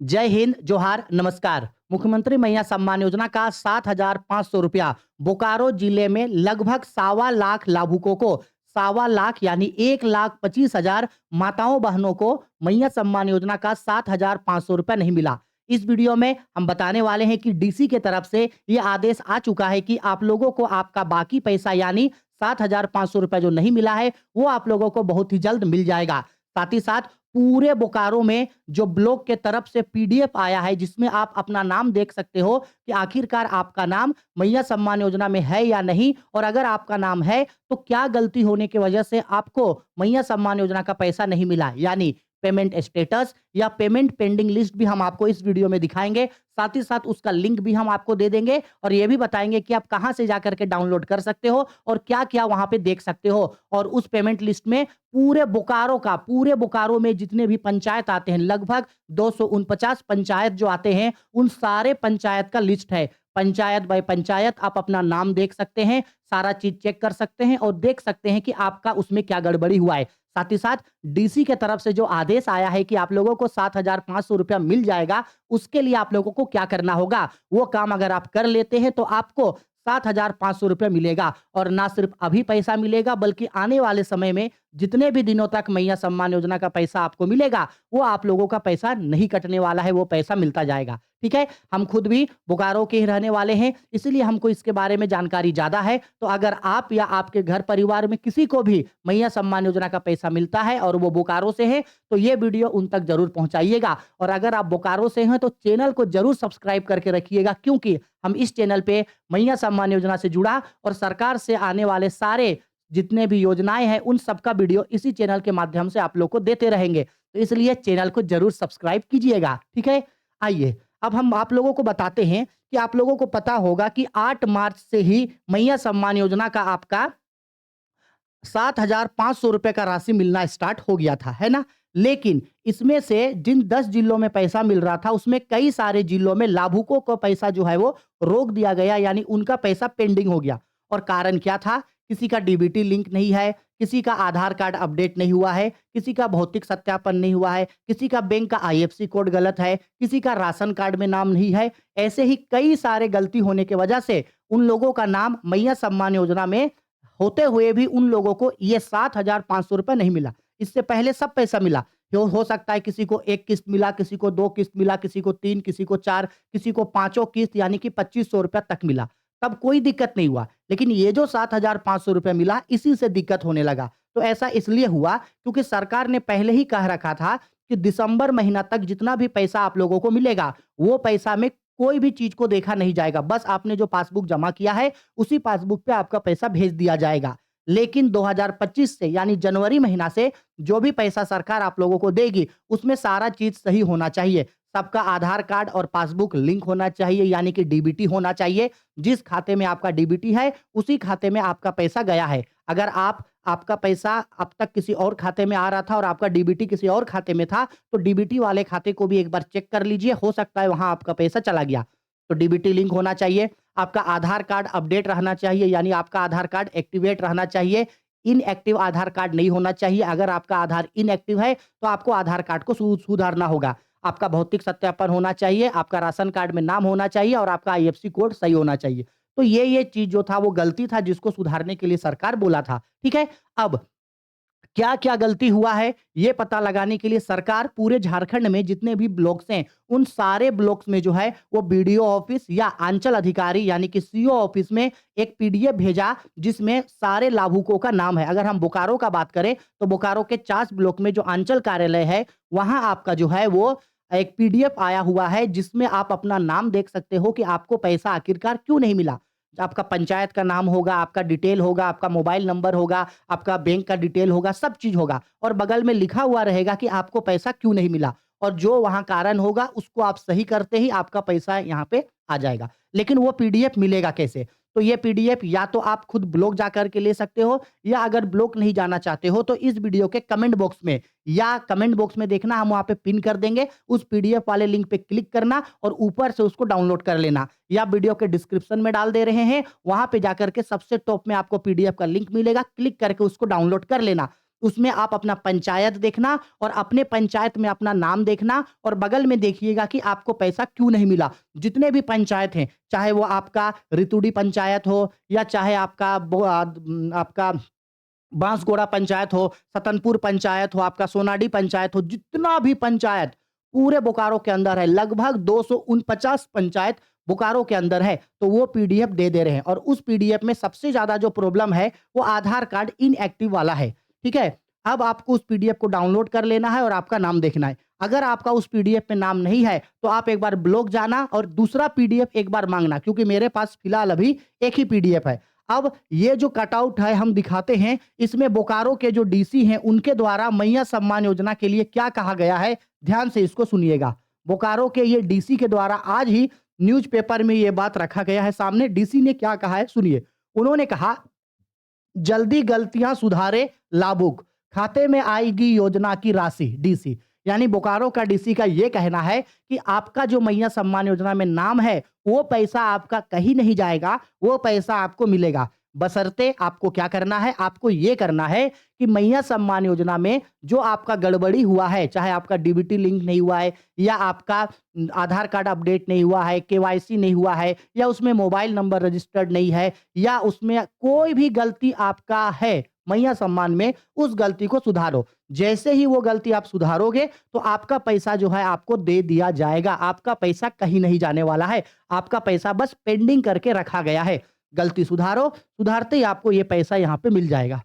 जय हिंद, जोहार, नमस्कार। मुख्यमंत्री मैया सम्मान योजना का 7,500 रुपया बोकारो जिले में लगभग 1.25 लाख लाभुकों को 1.25 लाख यानी 1,25,000 माताओं बहनों को मैया सम्मान योजना का 7,500 रुपया नहीं मिला। इस वीडियो में हम बताने वाले हैं कि डीसी के तरफ से ये आदेश आ चुका है कि आप लोगों को आपका बाकी पैसा यानी 7,500 रुपया जो नहीं मिला है वो आप लोगों को बहुत ही जल्द मिल जाएगा। साथ ही साथ पूरे बोकारो में जो ब्लॉक के तरफ से पीडीएफ आया है जिसमें आप अपना नाम देख सकते हो कि आखिरकार आपका नाम मैया सम्मान योजना में है या नहीं, और अगर आपका नाम है तो क्या गलती होने की वजह से आपको मैया सम्मान योजना का पैसा नहीं मिला, यानी पेमेंट स्टेटस या पेमेंट पेंडिंग लिस्ट भी हम आपको इस वीडियो में दिखाएंगे। साथ ही साथ उसका लिंक भी हम आपको दे देंगे और ये भी बताएंगे कि आप कहां से जाकर के डाउनलोड कर सकते हो और क्या क्या वहां पे देख सकते हो। और उस पेमेंट लिस्ट में पूरे बोकारो में जितने भी पंचायत आते हैं, लगभग 249 पंचायत जो आते हैं, उन सारे पंचायत का लिस्ट है। पंचायत बाय पंचायत आप अपना नाम देख सकते हैं, सारा चीज चेक कर सकते हैं और देख सकते हैं कि आपका उसमें क्या गड़बड़ी हुआ है। साथ ही साथ डीसी के तरफ से जो आदेश आया है कि आप लोगों को 7,500 रुपया मिल जाएगा, उसके लिए आप लोगों को क्या करना होगा, वो काम अगर आप कर लेते हैं तो आपको 7,500 रुपया मिलेगा। और ना सिर्फ अभी पैसा मिलेगा बल्कि आने वाले समय में जितने भी दिनों तक मैया सम्मान योजना का पैसा आपको मिलेगा वो आप लोगों का पैसा नहीं कटने वाला है, वो पैसा मिलता जाएगा। ठीक है, हम खुद भी बोकारो के ही रहने वाले हैं, इसलिए हमको इसके बारे में जानकारी ज्यादा है। तो अगर आप या आपके घर परिवार में किसी को भी मैया सम्मान योजना का पैसा मिलता है और वो बोकारो से है तो ये वीडियो उन तक जरूर पहुंचाइएगा। और अगर आप बोकारो से हैं तो चैनल को जरूर सब्सक्राइब करके रखिएगा, क्योंकि हम इस चैनल पे मैया सम्मान योजना से जुड़ा और सरकार से आने वाले सारे जितने भी योजनाएं हैं उन सबका वीडियो इसी चैनल के माध्यम से आप लोग को देते रहेंगे। तो इसलिए चैनल को जरूर सब्सक्राइब कीजिएगा। ठीक है, आइए अब हम आप लोगों को बताते हैं कि आप लोगों को पता होगा कि 8 मार्च से ही मैया सम्मान योजना का आपका 7,500 रुपए का राशि मिलना स्टार्ट हो गया था, है ना। लेकिन इसमें से जिन 10 जिलों में पैसा मिल रहा था उसमें कई सारे जिलों में लाभुकों को पैसा जो है वो रोक दिया गया, यानी उनका पैसा पेंडिंग हो गया। और कारण क्या था, किसी का डीबीटी लिंक नहीं है, किसी का आधार कार्ड अपडेट नहीं हुआ है, किसी का भौतिक सत्यापन नहीं हुआ है, किसी का बैंक का आईएफएससी कोड गलत है, किसी का राशन कार्ड में नाम नहीं है। ऐसे ही कई सारे गलती होने की वजह से उन लोगों का नाम मैया सम्मान योजना में होते हुए भी उन लोगों को ये 7,500 रुपए नहीं मिला। इससे पहले सब पैसा मिला। हो सकता है किसी को 1 किस्त मिला, किसी को 2 किस्त मिला, किसी को 3, किसी को 4, किसी को पांचों किस्त यानी कि 2,500 रुपया तक मिला, तब कोई दिक्कत नहीं हुआ। लेकिन ये जो 7,500 रुपया मिला इसी से दिक्कत होने लगा। तो ऐसा इसलिए हुआ क्योंकि सरकार ने पहले ही कह रखा था कि दिसंबर महीना तक जितना भी पैसा आप लोगों को मिलेगा वो पैसा में कोई भी चीज को देखा नहीं जाएगा, बस आपने जो पासबुक जमा किया है उसी पासबुक पे आपका पैसा भेज दिया जाएगा। लेकिन 2025 से यानी जनवरी महीना से जो भी पैसा सरकार आप लोगों को देगी उसमें सारा चीज सही होना चाहिए। सबका आधार कार्ड और पासबुक लिंक होना चाहिए, यानी कि डीबीटी होना चाहिए। जिस खाते में आपका डीबीटी है उसी खाते में आपका पैसा गया है। अगर आपका पैसा अब तक किसी और खाते में आ रहा था और आपका डीबीटी किसी और खाते में था तो डीबीटी वाले खाते को भी एक बार चेक कर लीजिए, हो सकता है वहां आपका पैसा चला गया। तो डीबीटी लिंक होना चाहिए, आपका आधार कार्ड अपडेट रहना चाहिए, यानी आपका आधार कार्ड एक्टिवेट रहना चाहिए। इनएक्टिव आधार कार्ड नहीं होना चाहिए। अगर आपका आधार इनएक्टिव है तो आपको आधार कार्ड को सुधारना होगा। आपका भौतिक सत्यापन होना चाहिए, आपका राशन कार्ड में नाम होना चाहिए और आपका आईएफएससी कोड सही होना चाहिए। तो ये चीज जो था वो गलती था जिसको सुधारने के लिए सरकार बोला था। ठीक है, अब क्या क्या गलती हुआ है ये पता लगाने के लिए सरकार पूरे झारखंड में जितने भी ब्लॉक्स हैं उन सारे ब्लॉक्स में जो है वो बीडीओ ऑफिस या अंचल अधिकारी यानी कि सीओ ऑफिस में एक पीडीएफ भेजा जिसमें सारे लाभुकों का नाम है। अगर हम बोकारो का बात करें तो बोकारो के 4 ब्लॉक में जो अंचल कार्यालय है वहां आपका जो है वो एक पीडीएफ आया हुआ है जिसमें आप अपना नाम देख सकते हो कि आपको पैसा आखिरकार क्यों नहीं मिला। आपका पंचायत का नाम होगा, आपका डिटेल होगा, आपका मोबाइल नंबर होगा, आपका बैंक का डिटेल होगा, सब चीज होगा और बगल में लिखा हुआ रहेगा कि आपको पैसा क्यों नहीं मिला। और जो वहां कारण होगा उसको आप सही करते ही आपका पैसा यहाँ पे आ जाएगा। लेकिन वो पीडीएफ मिलेगा कैसे? तो ये पीडीएफ या तो आप खुद ब्लॉक जा करके ले सकते हो, या अगर ब्लॉक नहीं जाना चाहते हो तो इस वीडियो के कमेंट बॉक्स में या कमेंट बॉक्स में देखना, हम वहां पे पिन कर देंगे। उस पीडीएफ वाले लिंक पे क्लिक करना और ऊपर से उसको डाउनलोड कर लेना, या वीडियो के डिस्क्रिप्शन में डाल दे रहे हैं, वहां पे जाकर के सबसे टॉप में आपको पीडीएफ का लिंक मिलेगा, क्लिक करके उसको डाउनलोड कर लेना। उसमें आप अपना पंचायत देखना और अपने पंचायत में अपना नाम देखना और बगल में देखिएगा कि आपको पैसा क्यों नहीं मिला। जितने भी पंचायत हैं, चाहे वो आपका रितुडी पंचायत हो या चाहे आपका बांसगोड़ा पंचायत हो, सतनपुर पंचायत हो, आपका सोनाडी पंचायत हो, जितना भी पंचायत पूरे बोकारो के अंदर है, लगभग 249 पंचायत बोकारो के अंदर है, तो वो पीडीएफ दे दे रहे हैं। और उस पीडीएफ में सबसे ज़्यादा जो प्रॉब्लम है, वो आधार कार्ड इनएक्टिव वाला है, ठीक है? अब आपको उस पीडीएफ को डाउनलोड कर लेना है और आपका नाम देखना है। अगर आपका उस पीडीएफ में नाम नहीं है, तो आप एक बार ब्लॉक जाना और दूसरा पीडीएफ एक बार माँगना, क्योंकि मेरे पास फिलहाल अभी एक ही पीडीएफ है। अब ये जो कटआउट है हम दिखाते हैं, इसमें बोकारो के जो डीसी हैं उनके द्वारा मैया सम्मान योजना के लिए क्या कहा गया है, ध्यान से इसको सुनिएगा। बोकारो के ये डीसी के द्वारा आज ही न्यूज़पेपर में ये बात रखा गया है सामने। डीसी ने क्या कहा है सुनिए। उन्होंने कहा, जल्दी गलतियां सुधारे लाभुक, खाते में आएगी योजना की राशि। डीसी यानी बोकारो का डीसी का यह कहना है कि आपका जो मैया सम्मान योजना में नाम है, वो पैसा आपका कहीं नहीं जाएगा, वो पैसा आपको मिलेगा। बशर्ते आपको क्या करना है, आपको ये करना है कि मैया सम्मान योजना में जो आपका गड़बड़ी हुआ है, चाहे आपका डीबीटी लिंक नहीं हुआ है या आपका आधार कार्ड अपडेट नहीं हुआ है, केवाईसी नहीं हुआ है या उसमें मोबाइल नंबर रजिस्टर्ड नहीं है या उसमें कोई भी गलती आपका है मैया सम्मान में, उस गलती को सुधारो। जैसे ही वो गलती आप सुधारोगे तो आपका पैसा जो है आपको दे दिया जाएगा। आपका पैसा कहीं नहीं जाने वाला है, आपका पैसा बस पेंडिंग करके रखा गया है। गलती सुधारो, सुधारते ही आपको ये पैसा यहाँ पे मिल जाएगा।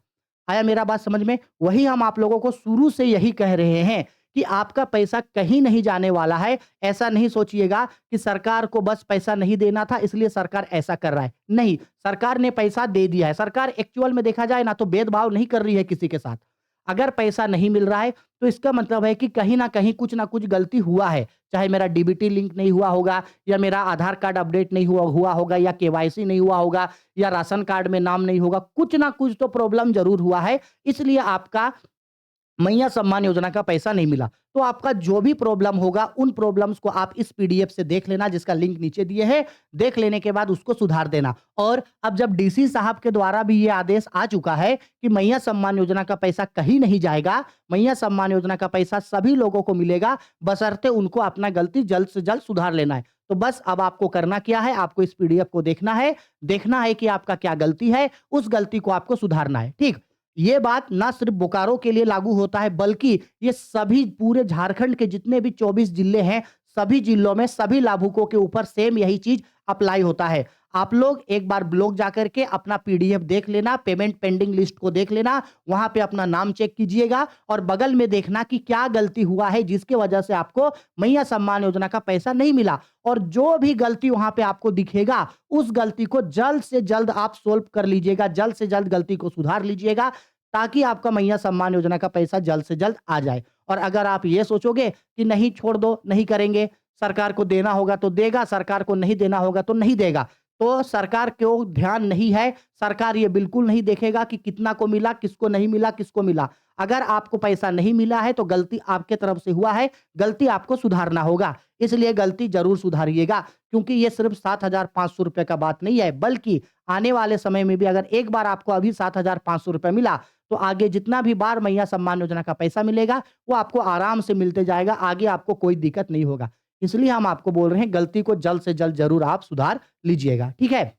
आया मेरा बात समझ में? वही हम आप लोगों को शुरू से यही कह रहे हैं कि आपका पैसा कहीं नहीं जाने वाला है। ऐसा नहीं सोचिएगा कि सरकार को बस पैसा नहीं देना था इसलिए सरकार ऐसा कर रहा है। नहीं, सरकार ने पैसा दे दिया है। सरकार एक्चुअल में देखा जाए ना तो भेदभाव नहीं कर रही है किसी के साथ। अगर पैसा नहीं मिल रहा है तो इसका मतलब है कि कहीं ना कहीं कुछ ना कुछ गलती हुआ है। चाहे मेरा डीबीटी लिंक नहीं हुआ होगा या मेरा आधार कार्ड अपडेट नहीं हुआ होगा या केवाईसी नहीं हुआ होगा या राशन कार्ड में नाम नहीं होगा, कुछ ना कुछ तो प्रॉब्लम जरूर हुआ है, इसलिए आपका मैया सम्मान योजना का पैसा नहीं मिला। तो आपका जो भी प्रॉब्लम होगा उन प्रॉब्लम्स को आप इस पीडीएफ से देख लेना, जिसका लिंक नीचे दिए है। देख लेने के बाद उसको सुधार देना। और अब जब डीसी साहब के द्वारा भी ये आदेश आ चुका है कि मैया सम्मान योजना का पैसा कहीं नहीं जाएगा, मैया सम्मान योजना का पैसा सभी लोगों को मिलेगा, बशर्ते उनको अपना गलती जल्द से जल्द सुधार लेना है। तो बस अब आपको करना क्या है, आपको इस पीडीएफ को देखना है कि आपका क्या गलती है, उस गलती को आपको सुधारना है। ठीक, ये बात ना सिर्फ बोकारो के लिए लागू होता है बल्कि ये सभी पूरे झारखंड के जितने भी 24 जिले हैं, सभी जिलों में सभी लाभुकों के ऊपर सेम यही चीज अप्लाई होता है। आप लोग एक बार ब्लॉक जाकर के अपना पीडीएफ देख लेना, पेमेंट पेंडिंग लिस्ट को देख लेना, वहां पे अपना नाम चेक कीजिएगा और बगल में देखना कि क्या गलती हुआ है जिसकी वजह से आपको मैया सम्मान योजना का पैसा नहीं मिला। और जो भी गलती वहां पे आपको दिखेगा, उस गलती को जल्द से जल्द आप सोल्व कर लीजिएगा, जल्द से जल्द गलती को सुधार लीजिएगा, ताकि आपका मैया सम्मान योजना का पैसा जल्द से जल्द आ जाए। और अगर आप ये सोचोगे कि नहीं छोड़ दो, नहीं करेंगे, सरकार को देना होगा तो देगा, सरकार को नहीं देना होगा तो नहीं देगा, तो सरकार को ध्यान नहीं है, सरकार ये बिल्कुल नहीं देखेगा कि कितना को मिला, किसको नहीं मिला, किसको मिला। अगर आपको पैसा नहीं मिला है तो गलती आपके तरफ से हुआ है, गलती आपको सुधारना होगा, इसलिए गलती जरूर सुधारिएगा। क्योंकि ये सिर्फ 7,500 रुपए का बात नहीं है, बल्कि आने वाले समय में भी अगर एक बार आपको अभी 7,500 रुपए मिला तो आगे जितना भी बार मैया सम्मान योजना का पैसा मिलेगा वो आपको आराम से मिलते जाएगा, आगे आपको कोई दिक्कत नहीं होगा। इसलिए हम आपको बोल रहे हैं गलती को जल्द से जल्द जरूर आप सुधार लीजिएगा। ठीक है,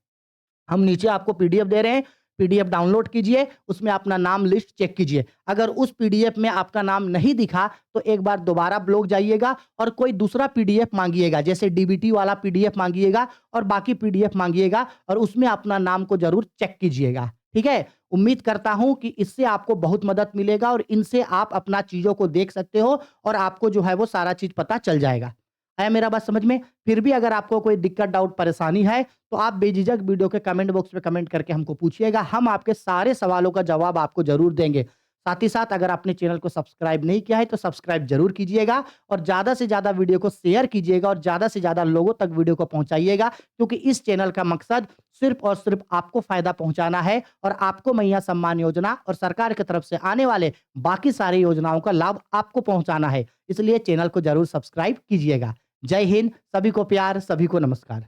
हम नीचे आपको पीडीएफ दे रहे हैं, पीडीएफ डाउनलोड कीजिए, उसमें अपना नाम लिस्ट चेक कीजिए। अगर उस पीडीएफ में आपका नाम नहीं दिखा तो एक बार दोबारा ब्लॉक जाइएगा और कोई दूसरा पीडीएफ मांगिएगा, जैसे डीबीटी वाला पीडीएफ मांगिएगा और बाकी पीडीएफ मांगिएगा और उसमें अपना नाम को जरूर चेक कीजिएगा। ठीक है, उम्मीद करता हूं कि इससे आपको बहुत मदद मिलेगा और इनसे आप अपना चीजों को देख सकते हो और आपको जो है वो सारा चीज पता चल जाएगा। आया मेरा बात समझ में? फिर भी अगर आपको कोई दिक्कत, डाउट, परेशानी है तो आप बेझिझक वीडियो के कमेंट बॉक्स में कमेंट करके हमको पूछिएगा, हम आपके सारे सवालों का जवाब आपको जरूर देंगे। साथ ही साथ अगर आपने चैनल को सब्सक्राइब नहीं किया है तो सब्सक्राइब जरूर कीजिएगा और ज्यादा से ज्यादा वीडियो को शेयर कीजिएगा और ज्यादा से ज्यादा लोगों तक वीडियो को पहुंचाइएगा, क्योंकि इस चैनल का मकसद सिर्फ और सिर्फ आपको फायदा पहुंचाना है और आपको मैया सम्मान योजना और सरकार की तरफ से आने वाले बाकी सारी योजनाओं का लाभ आपको पहुंचाना है। इसलिए चैनल को जरूर सब्सक्राइब कीजिएगा। जय हिंद, सभी को प्यार, सभी को नमस्कार।